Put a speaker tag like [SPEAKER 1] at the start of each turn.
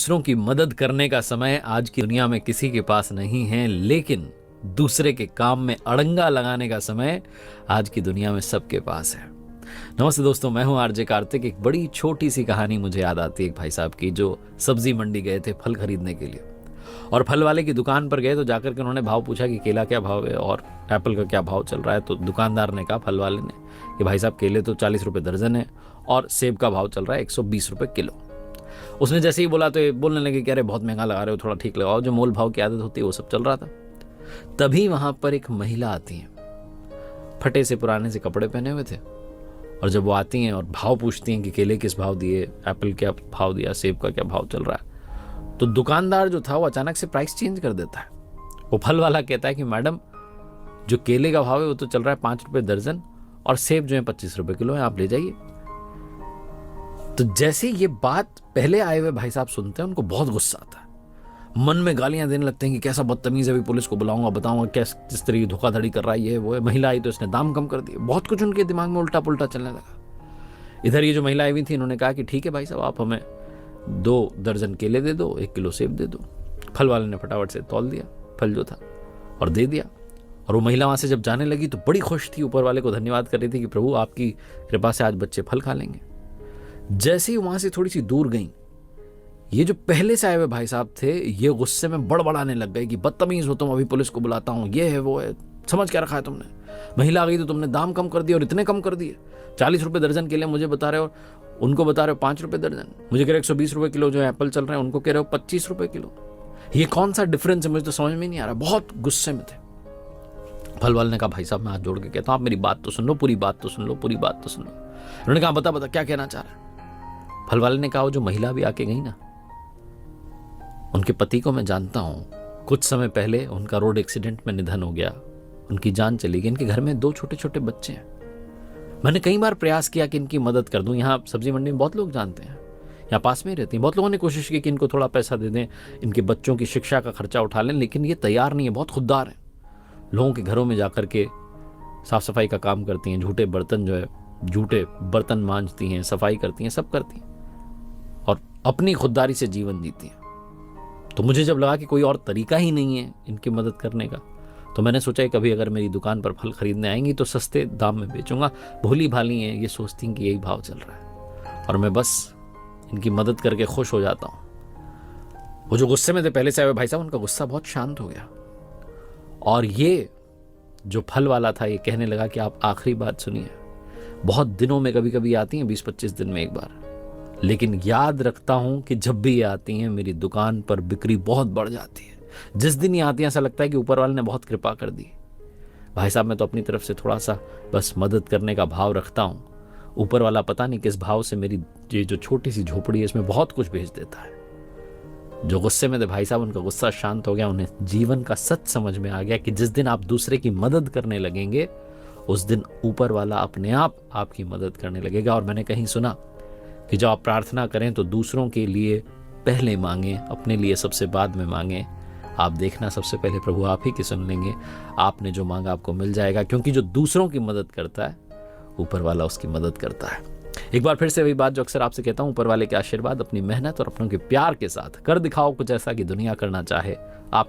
[SPEAKER 1] दूसरों की मदद करने का समय आज की दुनिया में किसी के पास नहीं है, लेकिन दूसरे के काम में अड़ंगा लगाने का समय आज की दुनिया में सबके पास है। नमस्ते दोस्तों, मैं हूं आरजे कार्तिक। एक बड़ी छोटी सी कहानी मुझे याद आती है एक भाई साहब की, जो सब्जी मंडी गए थे फल खरीदने के लिए, और फल वाले की दुकान पर गए तो जाकर के उन्होंने भाव पूछा कि केला क्या भाव है और एप्पल का क्या भाव चल रहा है। तो दुकानदार ने कहा, फल वाले ने, कि भाई साहब केले तो 40 रुपये दर्जन है और सेब का भाव चल रहा है 120 रुपये किलो। उसने जैसे ही बोला तो ये बोलने लगे कि अरे बहुत महंगा लगा रहे हो, थोड़ा ठीक लगाओ। जो मोल भाव की आदत होती है वो सब चल रहा था। तभी वहां पर एक महिला आती है, फटे से पुराने से कपड़े पहने हुए थे, और जब वो आती हैं और भाव पूछती हैं कि केले किस भाव दिए, एप्पल क्या भाव दिया, सेब का क्या भाव चल रहा है, तो दुकानदार जो था वो अचानक से प्राइस चेंज कर देता है। वो फल वाला कहता है कि मैडम, जो केले का भाव है वो तो चल रहा है 5 रुपये दर्जन और सेब जो है 25 रुपये किलो है, आप ले जाइए। तो जैसे ये बात पहले आए हुए भाई साहब सुनते हैं, उनको बहुत गुस्सा आता है, मन में गालियां देने लगते हैं कि कैसा बदतमीज है, अभी पुलिस को बुलाऊंगा, बताऊंगा किस तरह धोखाधड़ी कर रहा है, ये वो है। महिला आई तो इसने दाम कम कर दिए। बहुत कुछ उनके दिमाग में उल्टा पुल्टा चलने लगा। इधर ये जो महिला आई हुई थी, इन्होंने कहा कि ठीक है भाई साहब, आप हमें 2 दर्जन केले दे दो, 1 किलो सेब दे दो। फल वाले ने फटाफट से तौल दिया फल जो था और दे दिया। और वो महिला वहां से जब जाने लगी तो बड़ी खुश थी, ऊपर वाले को धन्यवाद कर रही थी कि प्रभु आपकी कृपा से आज बच्चे फल खा लेंगे। जैसे ही वहां से थोड़ी सी दूर गई, ये जो पहले से आए हुए भाई साहब थे, ये गुस्से में बड़बड़ाने लग गए कि बदतमीज हो तुम, अभी पुलिस को बुलाता हूं, ये है वो है, समझ क्या रखा है तुमने। महिला आ गई तो तुमने दाम कम कर दिए, और इतने कम कर दिए। 40 रुपये दर्जन के लिए मुझे बता रहे हो, उनको बता रहे हो 5 रुपये दर्जन। मुझे कह रहे 120 रुपये किलो जो एप्पल चल रहे हैं, उनको कह रहे हो 25 रुपये किलो। ये कौन सा डिफरेंस है, मुझे तो समझ में नहीं आ रहा। बहुत गुस्से में थे। फल वाले ने कहा, भाई साहब मैं हाथ जोड़ के कहता हूं, आप मेरी बात तो सुन लो, पूरी बात तो सुन लो, पूरी बात तो सुन लो। उन्होंने कहा, बता क्या कहना चाह रहा है। फल वाले ने कहा, जो महिला भी आके गई ना, उनके पति को मैं जानता हूं। कुछ समय पहले उनका रोड एक्सीडेंट में निधन हो गया, उनकी जान चली गई। इनके घर में 2 छोटे छोटे बच्चे हैं। मैंने कई बार प्रयास किया कि इनकी मदद कर दूं। यहाँ सब्जी मंडी में बहुत लोग जानते हैं, यहाँ पास में ही रहती हैं। बहुत लोगों ने कोशिश की कि इनको थोड़ा पैसा दे दें, इनके बच्चों की शिक्षा का खर्चा उठा लें, लेकिन ये तैयार नहीं है। बहुत खुददार है। लोगों के घरों में जाकर के साफ सफाई का काम करती हैं, झूठे बर्तन मांजती हैं, सफाई करती हैं, सब करती हैं, और अपनी खुददारी से जीवन जीती हैं। तो मुझे जब लगा कि कोई और तरीका ही नहीं है इनकी मदद करने का, तो मैंने सोचा कि कभी अगर मेरी दुकान पर फल खरीदने आएंगी तो सस्ते दाम में बेचूंगा। भोली भाली हैं, ये सोचती हैं कि यही भाव चल रहा है, और मैं बस इनकी मदद करके खुश हो जाता हूं। वो जो गुस्से में थे पहले से आए भाई साहब, उनका गुस्सा बहुत शांत हो गया। और ये जो फल वाला था, ये कहने लगा कि आप आखिरी बात सुनिए, बहुत दिनों में कभी कभी आती हैं, 20-25 दिन में एक बार, लेकिन याद रखता हूं कि जब भी ये आती हैं मेरी दुकान पर बिक्री बहुत बढ़ जाती है। जिस दिन ये आती हैं ऐसा लगता है कि ऊपर वाले ने बहुत कृपा कर दी। भाई साहब मैं तो अपनी तरफ से थोड़ा सा बस मदद करने का भाव रखता हूं, ऊपर वाला पता नहीं किस भाव से मेरी ये जो छोटी सी झोपड़ी है इसमें बहुत कुछ भेज देता है। जो गुस्से में थे भाई साहब, उनका गुस्सा शांत हो गया। उन्हें जीवन का सच समझ में आ गया कि जिस दिन आप दूसरे की मदद करने लगेंगे, उस दिन ऊपर वाला अपने आप आपकी मदद करने लगेगा। और मैंने कहीं सुना कि जब आप प्रार्थना करें तो दूसरों के लिए पहले मांगे, अपने लिए सबसे बाद में मांगे। आप देखना, सबसे पहले प्रभु आप ही की सुन लेंगे। आपने जो मांगा आपको मिल जाएगा, क्योंकि जो दूसरों की मदद करता है, ऊपर वाला उसकी मदद करता है। एक बार फिर से वही बात जो अक्सर आपसे कहता हूं, ऊपर वाले के आशीर्वाद अपनी मेहनत और अपनों के प्यार के साथ कर दिखाओ कुछ ऐसा कि दुनिया करना चाहे। आप